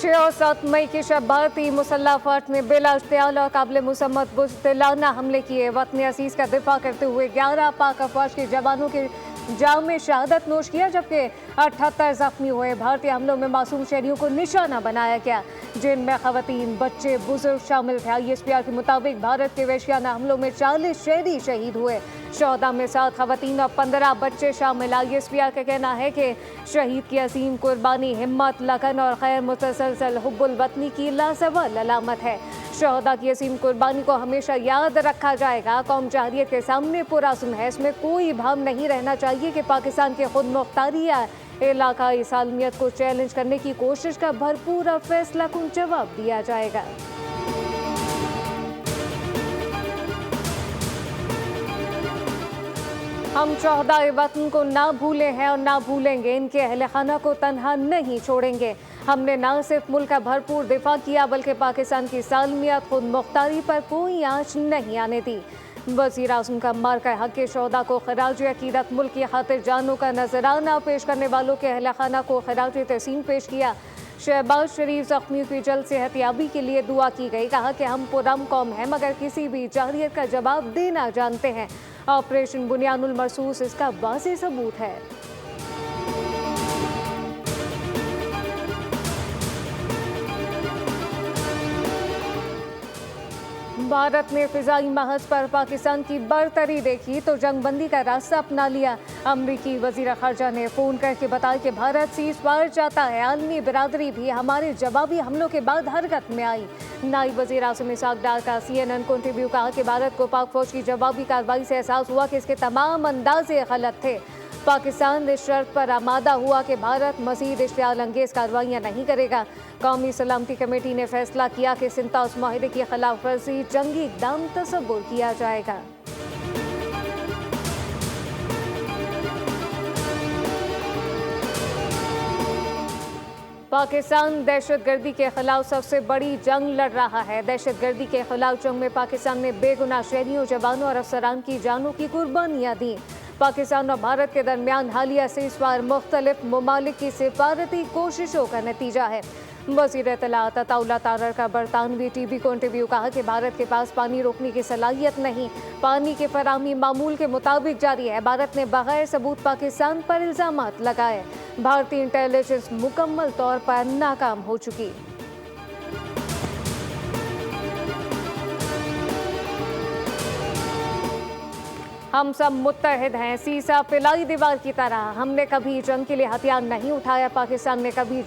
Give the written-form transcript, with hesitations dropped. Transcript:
6 और 7 मई की शब भारतीय मुसल्ह फौज ने बिला इश्तियाल और काबिल मुसम्मत बुज़दिलाना हमले किए। वतन अज़ीज़ का दिफा करते हुए 11 पाक अफवाज के जवानों के जाम में शहादत नोश किया, जबकि 78 जख्मी हुए। भारतीय हमलों में मासूम शहरियों को निशाना बनाया गया, जिनमें खवातीन, बच्चे, बुजुर्ग शामिल थे। ISPR के मुताबिक भारत के वहशियाना हमलों में 40 शहरी शहीद हुए। शहदा में 7 खवातीन और 15 बच्चे शामिल। ISPR का कहना है कि शहीद की अजीम कुर्बानी हिम्मत, लगन और खैर मुतसलसल हुब्बुल वतनी की लाजवाल अलामत है। शहदा की अजीम कुर्बानी को हमेशा याद रखा जाएगा। कौम जहरियत के सामने पुरासुन है, इसमें कोई भाव नहीं रहना चाहिए कि पाकिस्तान के खुद मुख्तारी या इलाकाई सालमियत को चैलेंज करने की कोशिश का भरपूर फैसला कुन जवाब दिया जाएगा। हम शहदाए वतन को ना भूले हैं और ना भूलेंगे, इनके अहले खाना को तनहा नहीं छोड़ेंगे। हमने न सिर्फ मुल्क का भरपूर दिफा किया, बल्कि पाकिस्तान की सालमियत, खुद मुख्तारी पर कोई आँच नहीं आने दी। वज़ीर आज़म का मार्का हक़ के शहदा को खराज अकीदत, मुल्क की खातिर जानों का नजराना पेश करने वालों के अहले खाना को खराज तहसीन पेश किया। शहबाज शरीफ जख्मियों की जल्द सेहतियाबी के लिए दुआ की गई। कहा कि हम पुरम कौम हैं, मगर किसी भी जहरियत का जवाब देना जानते हैं। ऑपरेशन बुनियानुल मरसूस इसका वाज़ेह सबूत है। भारत ने फिजाई महज पर पाकिस्तान की बरतरी देखी तो जंगबंदी का रास्ता अपना लिया। अमरीकी वजीर खारजा ने फ़ोन करके बताया कि भारत सीज़ फायर चाहता है। आलमी बिरादरी भी हमारे जवाबी हमलों के बाद हरकत में आई। नायब वज़ीर आज़म इसाक डार का CNN को इंटरव्यू कहा कि भारत को पाक फौज की जवाबी कार्रवाई से एहसास हुआ कि इसके तमाम अंदाजे गलत थे। पाकिस्तान इस शर्त पर आमादा हुआ कि भारत मज़ीद इश्तियाल अंगेज़ कार्रवाइयाँ नहीं करेगा। कौमी सलामती कमेटी ने फैसला किया कि सिंतास माहिदे की खिलाफ वर्जी जंगी इक़दाम तसव्वुर किया जाएगा। पाकिस्तान दहशतगर्दी के खिलाफ सबसे बड़ी जंग लड़ रहा है। दहशतगर्दी के खिलाफ जंग में पाकिस्तान ने बेगुनाह शहरियों, जवानों और अफसरान की जानों की कुर्बानियाँ दी। पाकिस्तान और भारत के दरमियान हालिया सीज़फायर मुख्तलिफ ममालिक की सिफारती कोशिशों का नतीजा है। वज़ीर इत्तलाआत अताउल्लाह तारर का बरतानवी TV को इंटरव्यू कहा कि भारत के पास पानी रोकने की सलाहियत नहीं, पानी की फराहमी मामूल के मुताबिक जारी है। भारत ने बगैर सबूत पाकिस्तान पर इल्ज़ामात लगाए। भारतीय इंटेलिजेंस मुकम्मल तौर पर नाकाम हो चुकी। हम सब मुत्तहिद हैं, सीसा फिलाई दीवार की तरह। हमने कभी जंग के लिए हथियार नहीं उठाया, पाकिस्तान ने कभी